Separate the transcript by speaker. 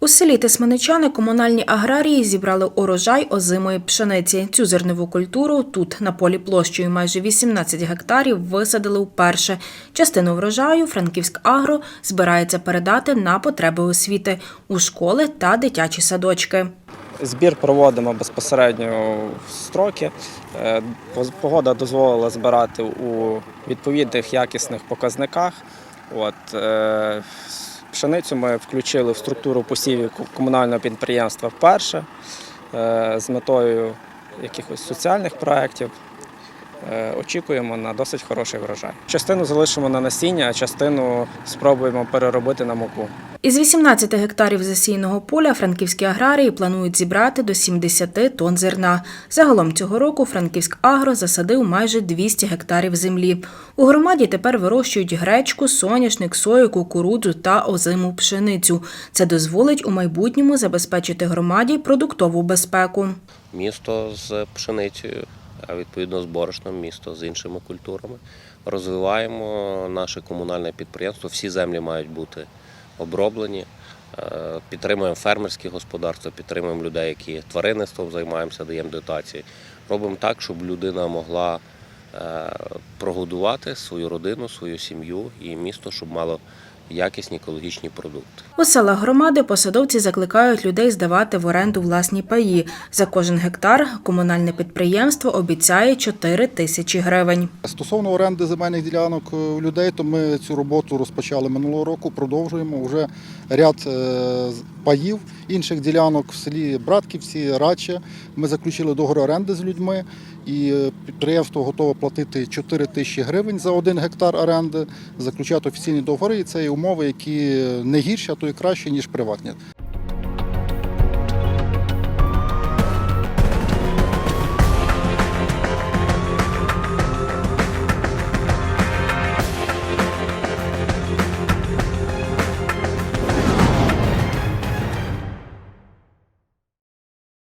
Speaker 1: У селі Тисменичани комунальні аграрії зібрали урожай озимої пшениці. Цю зернову культуру тут, на полі площею майже 18 гектарів, висадили вперше. Частину врожаю «Франківськагро» збирається передати на потреби освіти – у школи та дитячі садочки.
Speaker 2: Збір проводимо безпосередньо в строки. Погода дозволила збирати у відповідних якісних показниках. Пшеницю ми включили в структуру посівів комунального підприємства вперше з метою якихось соціальних проєктів. Очікуємо на досить хороший врожай. Частину залишимо на насіння, а частину спробуємо переробити на муку.
Speaker 1: Із 18 гектарів засіяного поля франківські аграрії планують зібрати до 70 тонн зерна. Загалом цього року «Франківськагро» засадив майже 200 гектарів землі. У громаді тепер вирощують гречку, соняшник, сою, кукурудзу та озиму пшеницю. Це дозволить у майбутньому забезпечити громаді продуктову безпеку.
Speaker 3: Місто з пшеницею, а відповідно з борошном, місто з іншими культурами. Розвиваємо наше комунальне підприємство, всі землі мають бути оброблені. Підтримуємо фермерські господарства, підтримуємо людей, які тваринництвом займаємося, даємо дотації. Робимо так, щоб людина могла прогодувати свою родину, свою сім'ю і місто, щоб мало якісні екологічні продукти.
Speaker 1: У селах громади посадовці закликають людей здавати в оренду власні паї. За кожен гектар комунальне підприємство обіцяє 4 тисячі гривень.
Speaker 4: Стосовно оренди земельних ділянок у людей, то ми цю роботу розпочали минулого року, продовжуємо. Вже ряд паїв, інших ділянок в селі Братківці, Радче. Ми заключили договір оренди з людьми і підприємство готове платити 4 тисячі гривень за 1 гектар оренди, заключати офіційні договори. І це є умови, які не гірші, а то і кращі, ніж приватні.